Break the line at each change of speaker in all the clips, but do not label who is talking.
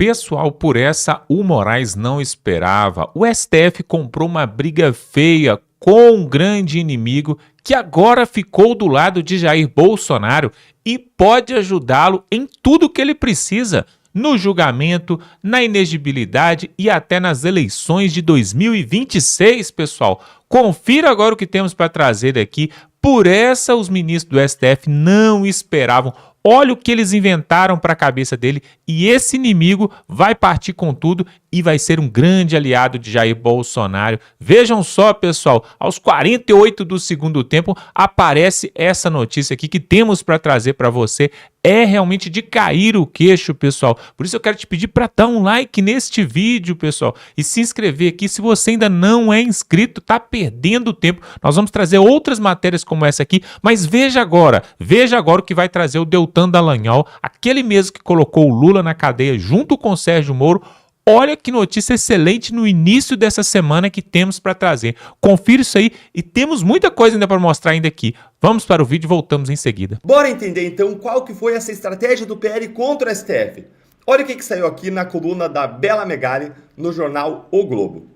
Pessoal, por essa o Moraes não esperava. O STF comprou uma briga feia com um grande inimigo que agora ficou do lado de Jair Bolsonaro e pode ajudá-lo em tudo que ele precisa, no julgamento, na inegibilidade e até nas eleições de 2026, pessoal. Confira agora o que temos para trazer aqui. Por essa, os ministros do STF não esperavam. Olha o que eles inventaram para a cabeça dele e esse inimigo vai partir com tudo e vai ser um grande aliado de Jair Bolsonaro. Vejam só, pessoal, aos 48 do segundo tempo aparece essa notícia aqui que temos para trazer para você. É realmente de cair o queixo, pessoal. Por isso eu quero te pedir para dar um like neste vídeo, pessoal, e se inscrever aqui. Se você ainda não é inscrito, tá perdendo tempo. Nós vamos trazer outras matérias como essa aqui, mas veja agora o que vai trazer o Deltan Dallagnol, aquele mesmo que colocou o Lula na cadeia junto com o Sérgio Moro. Olha que notícia excelente no início dessa semana que temos para trazer. Confira isso aí e temos muita coisa ainda para mostrar ainda aqui. Vamos para o vídeo e voltamos em seguida.
Bora entender então qual que foi essa estratégia do PL contra o STF. Olha o que saiu aqui na coluna da Bela Megali no jornal O Globo.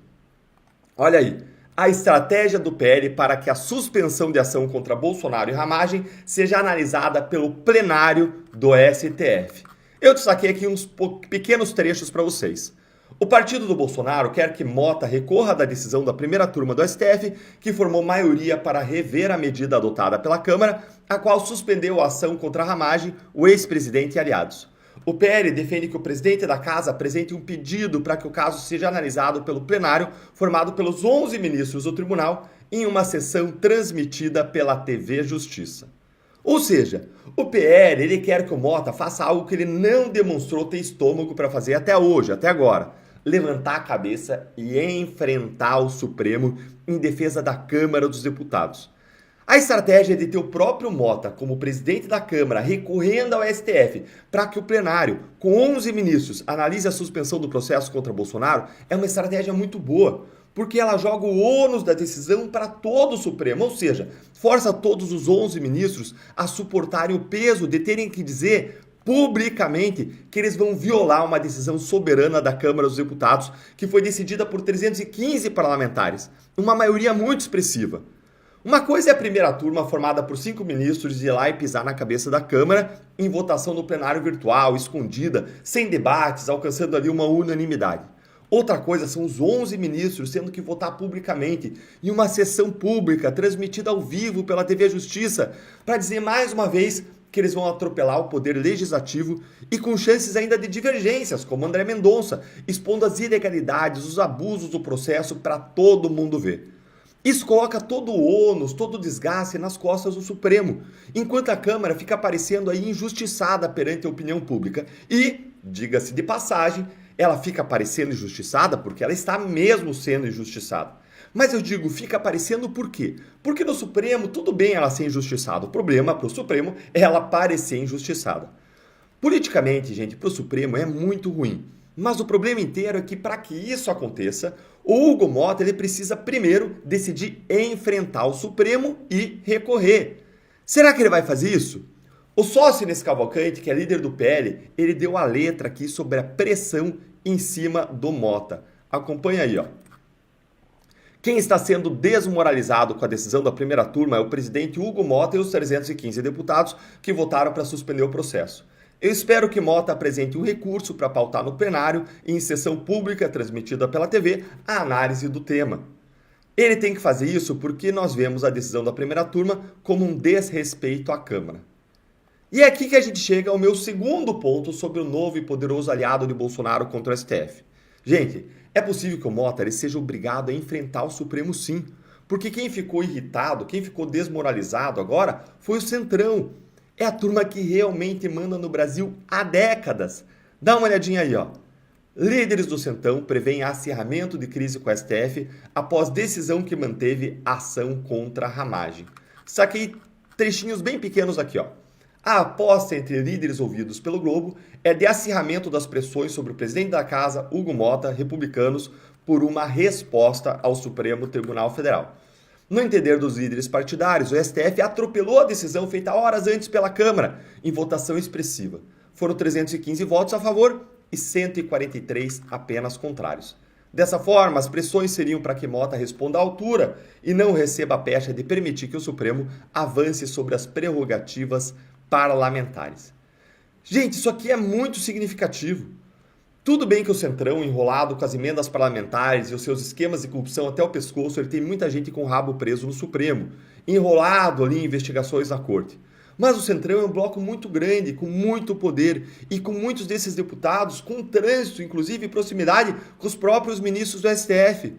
Olha aí. A estratégia do PL para que a suspensão de ação contra Bolsonaro e Ramagem seja analisada pelo plenário do STF. Eu destaquei aqui uns pequenos trechos para vocês. O partido do Bolsonaro quer que Mota recorra da decisão da primeira turma do STF, que formou maioria para rever a medida adotada pela Câmara, a qual suspendeu a ação contra Ramagem, o ex-presidente e aliados. O PL defende que o presidente da Casa apresente um pedido para que o caso seja analisado pelo plenário, formado pelos 11 ministros do tribunal, em uma sessão transmitida pela TV Justiça. Ou seja, o PL ele quer que o Mota faça algo que ele não demonstrou ter estômago para fazer até hoje, até agora. Levantar a cabeça e enfrentar o Supremo em defesa da Câmara dos Deputados. A estratégia de ter o próprio Mota como presidente da Câmara recorrendo ao STF para que o plenário, com 11 ministros, analise a suspensão do processo contra Bolsonaro é uma estratégia muito boa, porque ela joga o ônus da decisão para todo o Supremo, ou seja, força todos os 11 ministros a suportarem o peso de terem que dizer publicamente que eles vão violar uma decisão soberana da Câmara dos Deputados que foi decidida por 315 parlamentares, uma maioria muito expressiva. Uma coisa é a primeira turma formada por 5 ministros ir lá e pisar na cabeça da Câmara em votação no plenário virtual, escondida, sem debates, alcançando ali uma unanimidade. Outra coisa são os 11 ministros tendo que votar publicamente em uma sessão pública transmitida ao vivo pela TV Justiça para dizer mais uma vez que eles vão atropelar o poder legislativo e com chances ainda de divergências, como André Mendonça, expondo as ilegalidades, os abusos do processo para todo mundo ver. Isso coloca todo o ônus, todo o desgaste nas costas do Supremo, enquanto a Câmara fica parecendo aí injustiçada perante a opinião pública. E, diga-se de passagem, ela fica parecendo injustiçada porque ela está mesmo sendo injustiçada. Mas eu digo, fica parecendo por quê? Porque no Supremo, tudo bem ela ser injustiçada. O problema para o Supremo é ela parecer injustiçada. Politicamente, gente, para o Supremo é muito ruim. Mas o problema inteiro é que para que isso aconteça, o Hugo Mota ele precisa primeiro decidir enfrentar o Supremo e recorrer. Será que ele vai fazer isso? O Sócrates Cavalcante, que é líder do PL, ele deu a letra aqui sobre a pressão em cima do Mota. Acompanha aí, ó. Quem está sendo desmoralizado com a decisão da primeira turma é o presidente Hugo Mota e os 315 deputados que votaram para suspender o processo. Eu espero que Mota apresente um recurso para pautar no plenário e em sessão pública transmitida pela TV a análise do tema. Ele tem que fazer isso porque nós vemos a decisão da primeira turma como um desrespeito à Câmara. E é aqui que a gente chega ao meu segundo ponto sobre o novo e poderoso aliado de Bolsonaro contra o STF. Gente, é possível que o Mota ele seja obrigado a enfrentar o Supremo sim, porque quem ficou irritado, quem ficou desmoralizado agora foi o Centrão. É a turma que realmente manda no Brasil há décadas. Dá uma olhadinha aí, ó. Líderes do Centrão prevêem acirramento de crise com o STF após decisão que manteve ação contra a Ramagem. Saquei trechinhos bem pequenos aqui, ó. A aposta entre líderes ouvidos pelo Globo é de acirramento das pressões sobre o presidente da Casa, Hugo Mota, republicanos, por uma resposta ao Supremo Tribunal Federal. No entender dos líderes partidários, o STF atropelou a decisão feita horas antes pela Câmara, em votação expressiva. Foram 315 votos a favor e 143 apenas contrários. Dessa forma, as pressões seriam para que Mota responda à altura e não receba a pecha de permitir que o Supremo avance sobre as prerrogativas parlamentares. Gente, isso aqui é muito significativo. Tudo bem que o Centrão, enrolado com as emendas parlamentares e os seus esquemas de corrupção até o pescoço, ele tem muita gente com o rabo preso no Supremo, enrolado ali em investigações na corte. Mas o Centrão é um bloco muito grande, com muito poder e com muitos desses deputados com trânsito, inclusive proximidade com os próprios ministros do STF.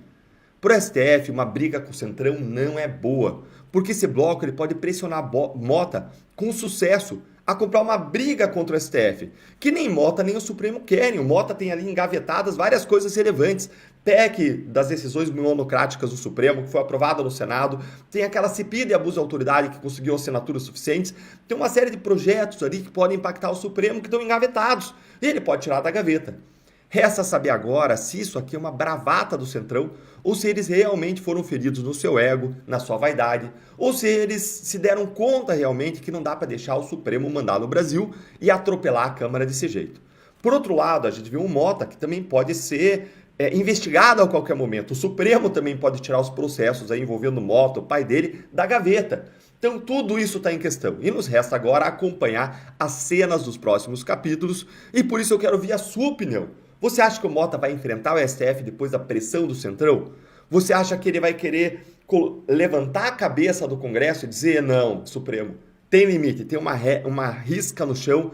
Para o STF, uma briga com o Centrão não é boa, porque esse bloco ele pode pressionar Mota com sucesso a comprar uma briga contra o STF, que nem Mota nem o Supremo querem. O Mota tem ali engavetadas várias coisas relevantes. PEC das decisões monocráticas do Supremo, que foi aprovada no Senado, tem aquela CPI de abuso de autoridade que conseguiu assinaturas suficientes, tem uma série de projetos ali que podem impactar o Supremo que estão engavetados, e ele pode tirar da gaveta. Resta saber agora se isso aqui é uma bravata do Centrão ou se eles realmente foram feridos no seu ego, na sua vaidade, ou se eles se deram conta realmente que não dá para deixar o Supremo mandar no Brasil e atropelar a Câmara desse jeito. Por outro lado, a gente viu um Mota que também pode ser investigado a qualquer momento. O Supremo também pode tirar os processos aí envolvendo o Mota, o pai dele, da gaveta. Então tudo isso está em questão e nos resta agora acompanhar as cenas dos próximos capítulos e por isso eu quero ouvir a sua opinião. Você acha que o Mota vai enfrentar o STF depois da pressão do Centrão? Você acha que ele vai querer levantar a cabeça do Congresso e dizer não, Supremo, tem limite, tem uma risca no chão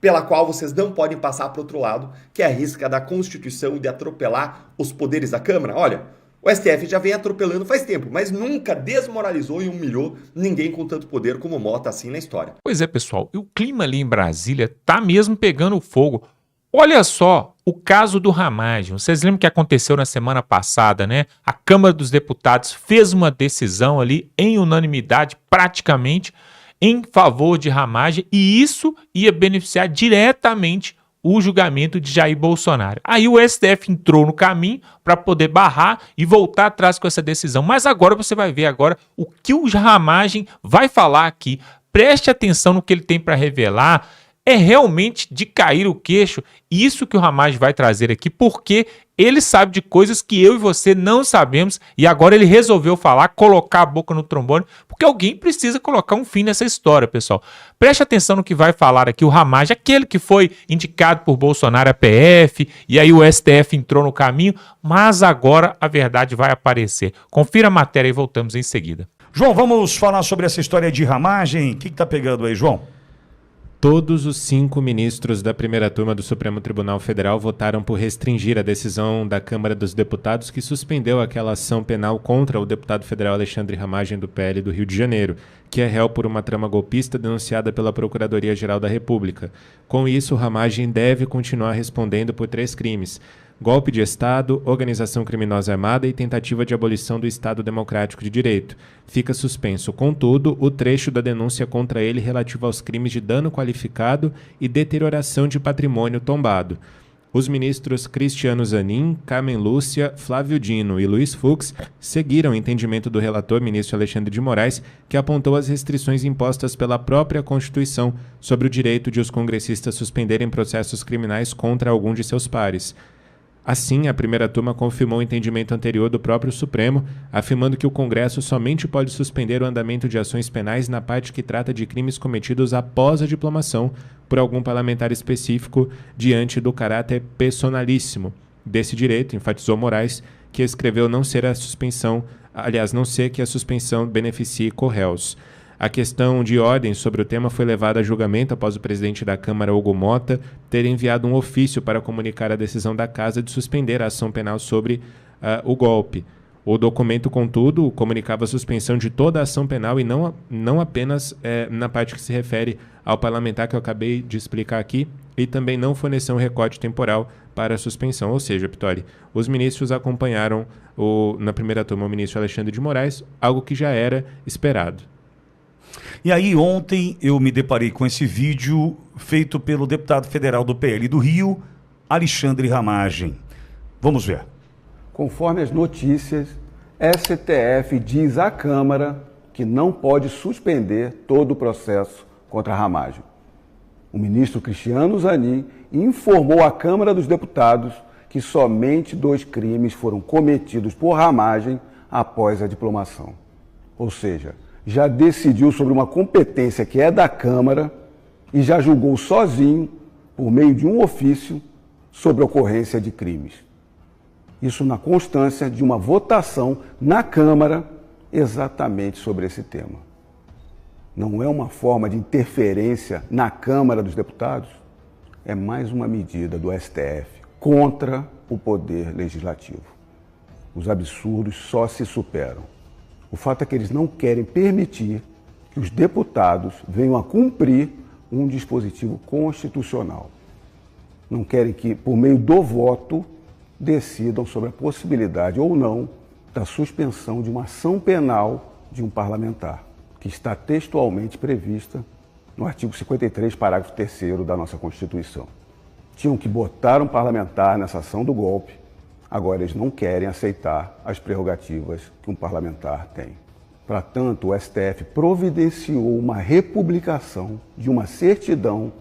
pela qual vocês não podem passar para o outro lado, que é a risca da Constituição de atropelar os poderes da Câmara? Olha, o STF já vem atropelando faz tempo, mas nunca desmoralizou e humilhou ninguém com tanto poder como o Mota assim na história.
Pois é, pessoal, e o clima ali em Brasília tá mesmo pegando fogo. Olha só o caso do Ramagem. Vocês lembram que aconteceu na semana passada, né? A Câmara dos Deputados fez uma decisão ali em unanimidade, praticamente, em favor de Ramagem, e isso ia beneficiar diretamente o julgamento de Jair Bolsonaro. Aí o STF entrou no caminho para poder barrar e voltar atrás com essa decisão. Mas agora você vai ver agora o que o Ramagem vai falar aqui. Preste atenção no que ele tem para revelar. É realmente de cair o queixo. Isso que o Ramagem vai trazer aqui, porque ele sabe de coisas que eu e você não sabemos e agora ele resolveu falar, colocar a boca no trombone, porque alguém precisa colocar um fim nessa história, pessoal. Preste atenção no que vai falar aqui o Ramagem, aquele que foi indicado por Bolsonaro a PF, e aí o STF entrou no caminho, mas agora a verdade vai aparecer. Confira a matéria e voltamos em seguida.
João, vamos falar sobre essa história de Ramagem. O que tá pegando aí, João?
Todos os 5 ministros da primeira turma do Supremo Tribunal Federal votaram por restringir a decisão da Câmara dos Deputados que suspendeu aquela ação penal contra o deputado federal Alexandre Ramagem do PL do Rio de Janeiro, que é réu por uma trama golpista denunciada pela Procuradoria-Geral da República. Com isso, Ramagem deve continuar respondendo por 3 crimes: golpe de Estado, organização criminosa armada e tentativa de abolição do Estado Democrático de Direito. Fica suspenso, contudo, o trecho da denúncia contra ele relativo aos crimes de dano qualificado e deterioração de patrimônio tombado. Os ministros Cristiano Zanin, Carmen Lúcia, Flávio Dino e Luiz Fux seguiram o entendimento do relator, ministro Alexandre de Moraes, que apontou as restrições impostas pela própria Constituição sobre o direito de os congressistas suspenderem processos criminais contra algum de seus pares. Assim, a primeira turma confirmou o entendimento anterior do próprio Supremo, afirmando que o Congresso somente pode suspender o andamento de ações penais na parte que trata de crimes cometidos após a diplomação por algum parlamentar específico diante do caráter personalíssimo desse direito, enfatizou Moraes, que escreveu não ser que a suspensão beneficie corréus. A questão de ordem sobre o tema foi levada a julgamento após o presidente da Câmara, Hugo Mota, ter enviado um ofício para comunicar a decisão da Casa de suspender a ação penal sobre o golpe. O documento, contudo, comunicava a suspensão de toda a ação penal e não apenas na parte que se refere ao parlamentar que eu acabei de explicar aqui, e também não forneceu um recorte temporal para a suspensão. Ou seja, Pitori, os ministros acompanharam na primeira turma o ministro Alexandre de Moraes, algo que já era esperado.
E aí ontem eu me deparei com esse vídeo feito pelo deputado federal do PL do Rio, Alexandre Ramagem. Vamos ver.
Conforme as notícias, STF diz à Câmara que não pode suspender todo o processo contra Ramagem. o ministro Cristiano Zanin informou à Câmara dos Deputados que somente 2 crimes foram cometidos por Ramagem após a diplomação. Ou seja, já decidiu sobre uma competência que é da Câmara e já julgou sozinho, por meio de um ofício, sobre a ocorrência de crimes. Isso na constância de uma votação na Câmara exatamente sobre esse tema. Não é uma forma de interferência na Câmara dos Deputados? É mais uma medida do STF contra o Poder Legislativo. Os absurdos só se superam. O fato é que eles não querem permitir que os deputados venham a cumprir um dispositivo constitucional. Não querem que, por meio do voto, decidam sobre a possibilidade ou não da suspensão de uma ação penal de um parlamentar, que está textualmente prevista no artigo 53, parágrafo 3º da nossa Constituição. Tinham que botar um parlamentar nessa ação do golpe, agora eles não querem aceitar as prerrogativas que um parlamentar tem. Para tanto, o STF providenciou uma republicação de uma certidão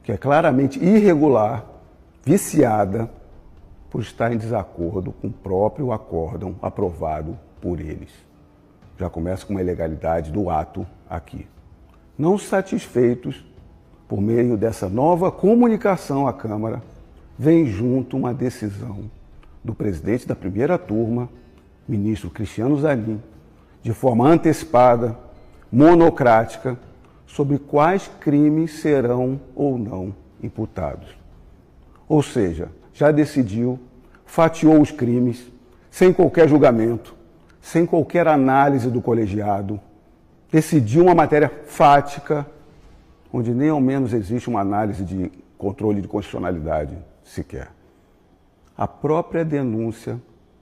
que é claramente irregular, viciada, por estar em desacordo com o próprio acórdão aprovado por eles. Já começa com uma ilegalidade do ato aqui. Não satisfeitos, por meio dessa nova comunicação à Câmara, vem junto uma decisão do presidente da primeira turma, ministro Cristiano Zanin, de forma antecipada, monocrática, sobre quais crimes serão ou não imputados. Ou seja, já decidiu, fatiou os crimes, sem qualquer julgamento, sem qualquer análise do colegiado, decidiu uma matéria fática, onde nem ao menos existe uma análise de controle de constitucionalidade sequer. A própria denúncia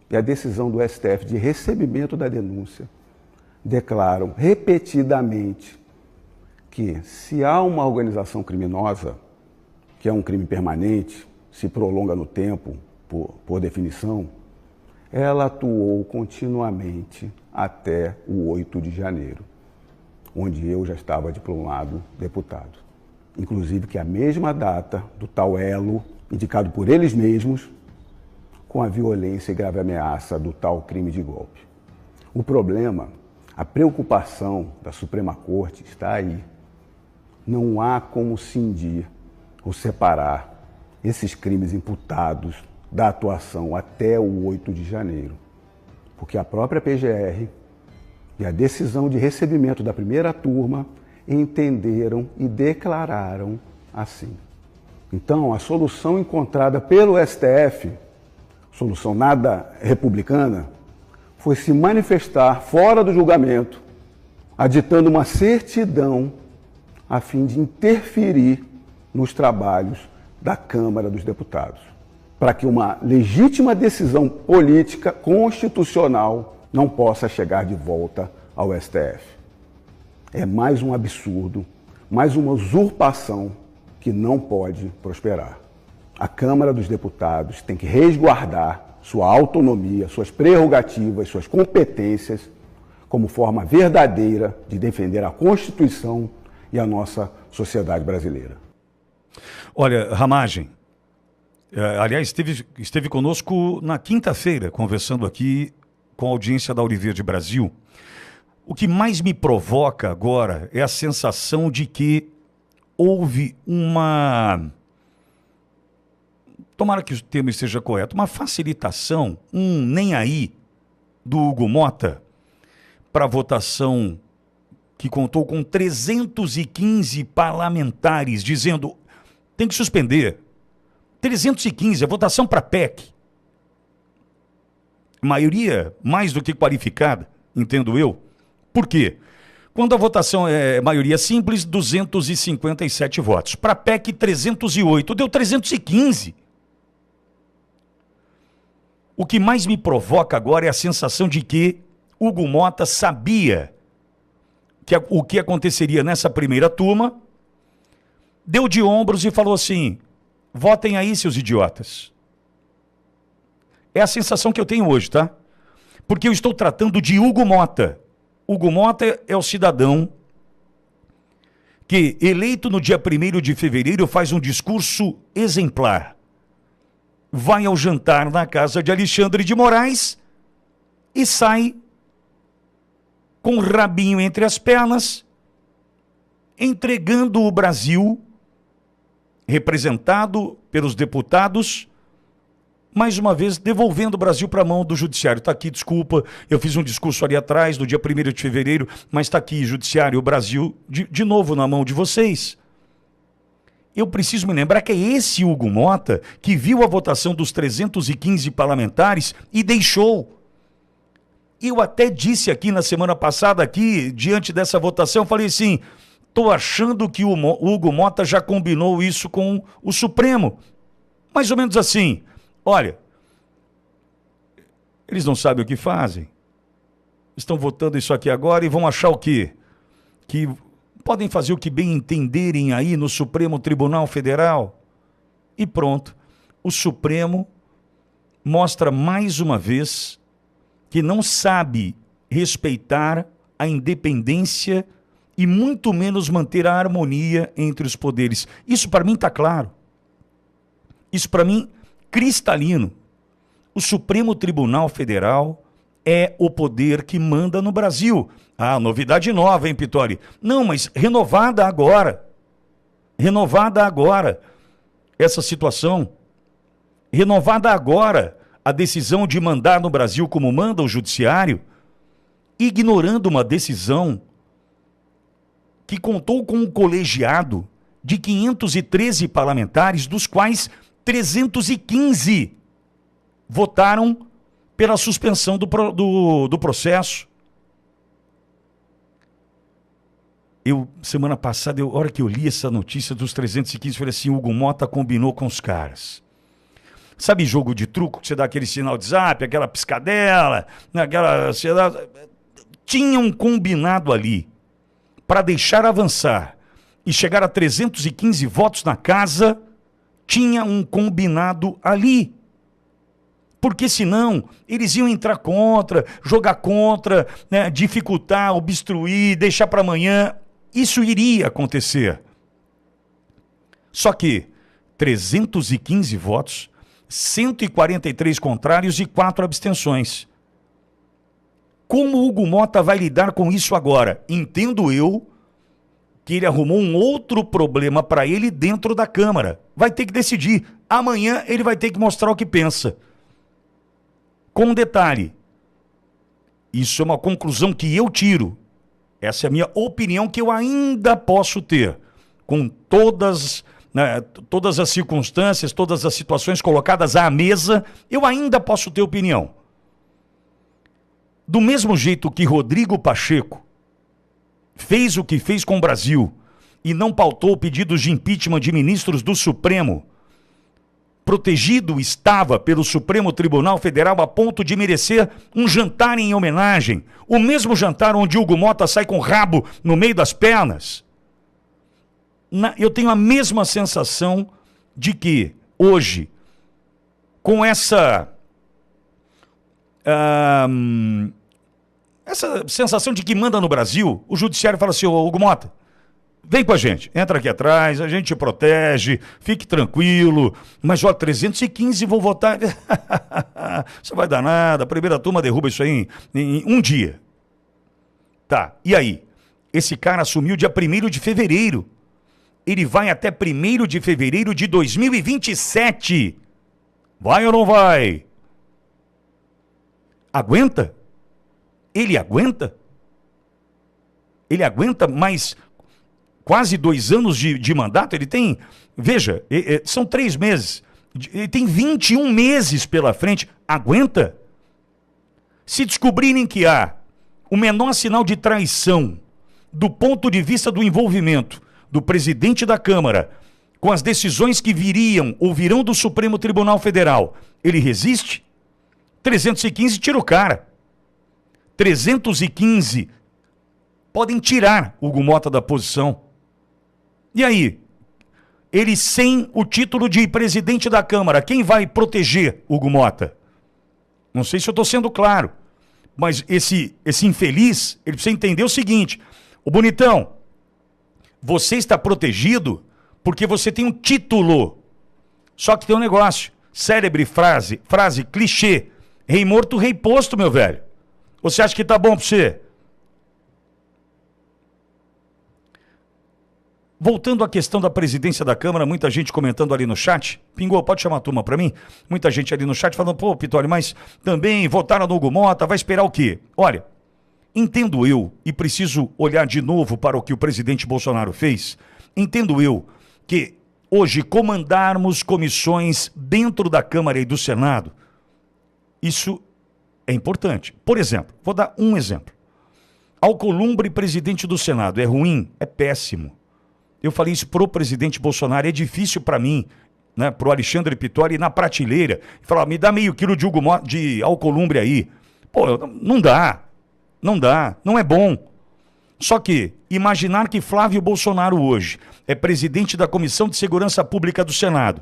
e a decisão do STF de recebimento da denúncia declaram repetidamente que, se há uma organização criminosa, que é um crime permanente, se prolonga no tempo, por definição, ela atuou continuamente até o 8 de janeiro, onde eu já estava diplomado deputado. Inclusive que é a mesma data do tal elo, indicado por eles mesmos, com a violência e grave ameaça do tal crime de golpe. O problema, a preocupação da Suprema Corte está aí. Não há como cindir ou separar esses crimes imputados da atuação até o 8 de janeiro, porque a própria PGR e a decisão de recebimento da primeira turma entenderam e declararam assim. Então, a solução encontrada pelo STF, solução nada republicana, foi se manifestar fora do julgamento, aditando uma certidão a fim de interferir nos trabalhos da Câmara dos Deputados, para que uma legítima decisão política constitucional não possa chegar de volta ao STF. É mais um absurdo, mais uma usurpação que não pode prosperar. A Câmara dos Deputados tem que resguardar sua autonomia, suas prerrogativas, suas competências, como forma verdadeira de defender a Constituição e a nossa sociedade brasileira.
Olha, Ramagem, aliás, esteve conosco na quinta-feira, conversando aqui com a audiência da Auriverde Brasil. O que mais me provoca agora é a sensação de que houve uma... Tomara que o termo esteja correto, uma facilitação, um nem aí do Hugo Mota para a votação que contou com 315 parlamentares dizendo tem que suspender. 315, a votação para PEC. Maioria mais do que qualificada, entendo eu. Por quê? Quando a votação é maioria simples, 257 votos. Para PEC, 308. Deu 315. O que mais me provoca agora é a sensação de que Hugo Mota sabia que o que aconteceria nessa primeira turma, deu de ombros e falou assim, votem aí, seus idiotas. É a sensação que eu tenho hoje, tá? Porque eu estou tratando de Hugo Mota. Hugo Mota é o cidadão que, eleito no dia 1º de fevereiro, faz um discurso exemplar. Vai ao jantar na casa de Alexandre de Moraes e sai com o rabinho entre as pernas, entregando o Brasil, representado pelos deputados, mais uma vez devolvendo o Brasil para a mão do judiciário. Está aqui, desculpa, eu fiz um discurso ali atrás, no dia 1º de fevereiro, mas está aqui, judiciário, o Brasil, de novo na mão de vocês. Eu preciso me lembrar que é esse Hugo Mota que viu a votação dos 315 parlamentares e deixou. Eu até disse aqui na semana passada, aqui, diante dessa votação, falei assim, estou achando que o Hugo Mota já combinou isso com o Supremo. Mais ou menos assim, olha, eles não sabem o que fazem. Estão votando isso aqui agora e vão achar o quê? Que podem fazer o que bem entenderem aí no Supremo Tribunal Federal. E pronto, o Supremo mostra mais uma vez que não sabe respeitar a independência e muito menos manter a harmonia entre os poderes. Isso para mim está claro. Isso para mim cristalino. O Supremo Tribunal Federal é o poder que manda no Brasil. Ah, novidade nova, hein, Pittori? Não, mas renovada agora. Renovada agora essa situação. Renovada agora a decisão de mandar no Brasil como manda o judiciário, ignorando uma decisão que contou com um colegiado de 513 parlamentares, dos quais 315 votaram pela suspensão do processo. Semana passada, a hora que eu li essa notícia dos 315, falei assim, Hugo Mota combinou com os caras. Sabe jogo de truco, que você dá aquele sinal de zap, aquela piscadela, tinha um combinado ali para deixar avançar e chegar a 315 votos na casa, tinha um combinado ali. Porque senão eles iam entrar contra, jogar contra, né, dificultar, obstruir, deixar para amanhã. Isso iria acontecer. Só que 315 votos, 143 contrários e 4 abstenções. Como Hugo Mota vai lidar com isso agora? Entendo eu que ele arrumou um outro problema para ele dentro da Câmara. Vai ter que decidir. Amanhã ele vai ter que mostrar o que pensa. Com um detalhe, isso é uma conclusão que eu tiro. Essa é a minha opinião que eu ainda posso ter. Com todas as circunstâncias, todas as situações colocadas à mesa, eu ainda posso ter opinião. Do mesmo jeito que Rodrigo Pacheco fez o que fez com o Brasil e não pautou pedidos de impeachment de ministros do Supremo, protegido estava pelo Supremo Tribunal Federal a ponto de merecer um jantar em homenagem. O mesmo jantar onde Hugo Mota sai com o rabo no meio das pernas. Eu tenho a mesma sensação de que hoje, com essa sensação de que manda no Brasil, o judiciário fala assim, ô Hugo Mota, vem com a gente, entra aqui atrás, a gente te protege, fique tranquilo, mas ó, 315 vão votar, isso vai dar nada, a primeira turma derruba isso aí em um dia. Tá, e aí? Esse cara assumiu dia 1º de fevereiro, ele vai até 1º de fevereiro de 2027, vai ou não vai? Aguenta? Ele aguenta? Ele aguenta mais quase 2 anos de mandato? Ele tem, veja, são 3 meses. Ele tem 21 meses pela frente. Aguenta? Se descobrirem que há o menor sinal de traição do ponto de vista do envolvimento do presidente da Câmara com as decisões que viriam ou virão do Supremo Tribunal Federal, ele resiste? 315 tira o cara. 315 podem tirar Hugo Mota da posição. E aí? Ele sem o título de presidente da Câmara, quem vai proteger Hugo Mota? Não sei se eu estou sendo claro, mas esse infeliz, ele precisa entender o seguinte, o bonitão, Você está protegido porque você tem um título. Só que tem um negócio. Célebre frase clichê. Rei morto, rei posto, meu velho. Você acha que tá bom pra você? Voltando à questão da presidência da Câmara, muita gente comentando ali no chat. Pingou, pode chamar a turma pra mim? Muita gente ali no chat falando, pô, Pitório, mas também votaram no Hugo Mota, vai esperar o quê? Olha, entendo eu, e preciso olhar de novo para o que o presidente Bolsonaro fez, entendo eu que hoje comandarmos comissões dentro da Câmara e do Senado, isso é importante. Por exemplo, vou dar um exemplo. Alcolumbre presidente do Senado, é ruim? É péssimo. Eu falei isso pro presidente Bolsonaro, é difícil para mim, né, pro Alexandre Pitório ir na prateleira e falar, me dá meio quilo de alcolumbre aí. Pô, não dá, não é bom. Só que imaginar que Flávio Bolsonaro hoje é presidente da Comissão de Segurança Pública do Senado,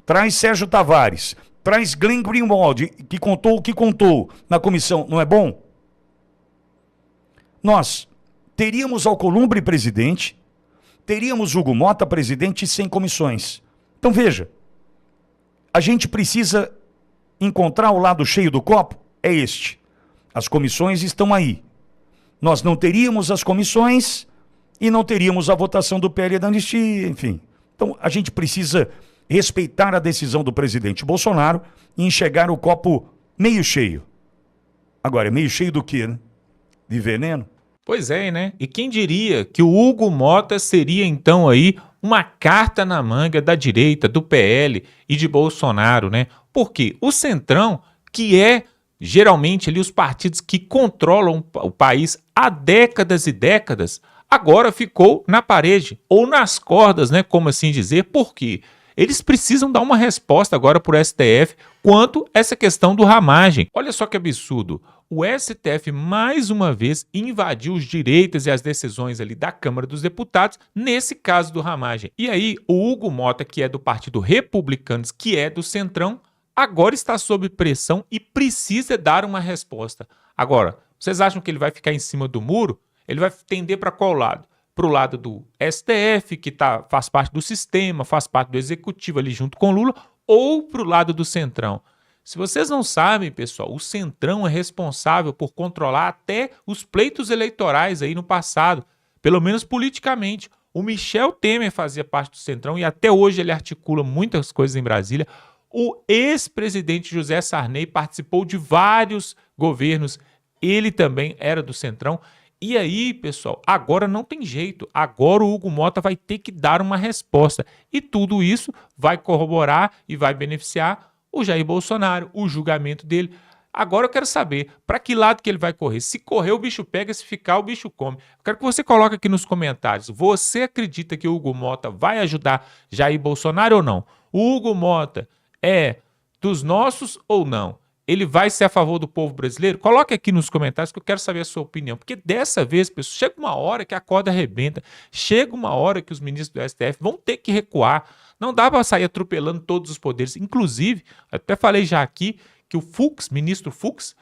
traz Sérgio Tavares, traz Glenn Greenwald, que contou o que contou na comissão, não é bom? Nós teríamos Alcolumbre presidente, teríamos Hugo Mota presidente sem comissões. Então veja, a gente precisa encontrar o lado cheio do copo, é este. As comissões estão aí. Nós não teríamos as comissões e não teríamos a votação do PL da anistia, enfim. Então a gente precisa respeitar a decisão do presidente Bolsonaro e enxergar o copo meio cheio. Agora, é meio cheio do quê, né? De veneno?
Pois é, né? E quem diria que o Hugo Mota seria então aí uma carta na manga da direita, do PL e de Bolsonaro, né? Porque o Centrão, que é geralmente ali os partidos que controlam o país há décadas e décadas, agora ficou na parede, ou nas cordas, né? Como assim dizer? Por quê? Eles precisam dar uma resposta agora para o STF quanto a essa questão do ramagem. Olha só que absurdo. O STF, mais uma vez, invadiu os direitos e as decisões ali da Câmara dos Deputados, nesse caso do ramagem. E aí, o Hugo Mota, que é do Partido Republicanos, que é do Centrão, agora está sob pressão e precisa dar uma resposta. Agora, vocês acham que ele vai ficar em cima do muro? Ele vai tender para qual lado? Para o lado do STF, que faz parte do sistema, faz parte do executivo ali junto com Lula, ou para o lado do Centrão? Se vocês não sabem, pessoal, o Centrão é responsável por controlar até os pleitos eleitorais aí no passado, pelo menos politicamente. O Michel Temer fazia parte do Centrão e até hoje ele articula muitas coisas em Brasília. O ex-presidente José Sarney participou de vários governos, ele também era do Centrão. E aí, pessoal, agora não tem jeito. Agora o Hugo Mota vai ter que dar uma resposta. E tudo isso vai corroborar e vai beneficiar o Jair Bolsonaro, o julgamento dele. Agora eu quero saber para que lado que ele vai correr. Se correr, o bicho pega, se ficar, o bicho come. Eu quero que você coloque aqui nos comentários. Você acredita que o Hugo Mota vai ajudar Jair Bolsonaro ou não? O Hugo Mota é dos nossos ou não? Ele vai ser a favor do povo brasileiro? Coloque aqui nos comentários que eu quero saber a sua opinião. Porque dessa vez, pessoal, chega uma hora que a corda arrebenta. Chega uma hora que os ministros do STF vão ter que recuar. Não dá para sair atropelando todos os poderes. Inclusive, até falei já aqui que o Fux, ministro Fux,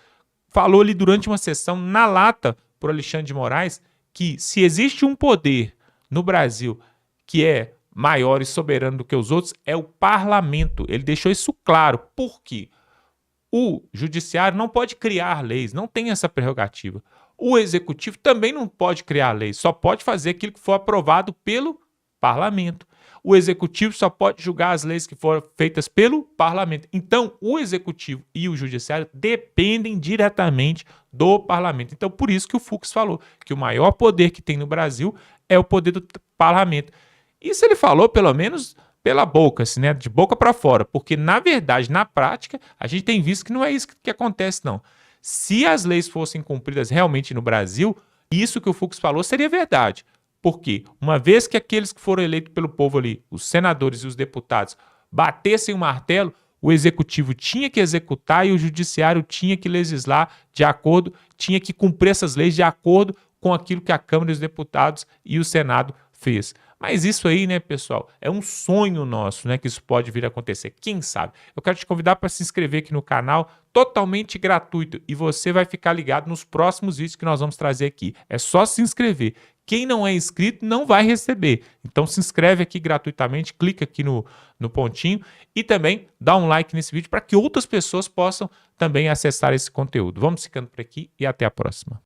falou ali durante uma sessão na lata para o Alexandre de Moraes que se existe um poder no Brasil que é maior e soberano do que os outros, é o parlamento. Ele deixou isso claro. Por quê? O judiciário não pode criar leis, não tem essa prerrogativa. O executivo também não pode criar leis, só pode fazer aquilo que for aprovado pelo parlamento. O executivo só pode julgar as leis que foram feitas pelo parlamento. Então, o executivo e o judiciário dependem diretamente do parlamento. Então, por isso que o Fux falou que o maior poder que tem no Brasil é o poder do parlamento. Isso ele falou, pelo menos, pela boca, assim, né? De boca para fora. Porque, na verdade, na prática, a gente tem visto que não é isso que acontece, não. Se as leis fossem cumpridas realmente no Brasil, isso que o Fux falou seria verdade. Porque, uma vez que aqueles que foram eleitos pelo povo ali, os senadores e os deputados, batessem o martelo, o executivo tinha que executar e o judiciário tinha que legislar de acordo, tinha que cumprir essas leis de acordo com aquilo que a Câmara dos Deputados e o Senado fez. Mas isso aí, né, pessoal, é um sonho nosso, né, que isso pode vir a acontecer. Quem sabe? Eu quero te convidar para se inscrever aqui no canal, totalmente gratuito, e você vai ficar ligado nos próximos vídeos que nós vamos trazer aqui. É só se inscrever. Quem não é inscrito não vai receber. Então se inscreve aqui gratuitamente, clica aqui no pontinho e também dá um like nesse vídeo para que outras pessoas possam também acessar esse conteúdo. Vamos ficando por aqui e até a próxima.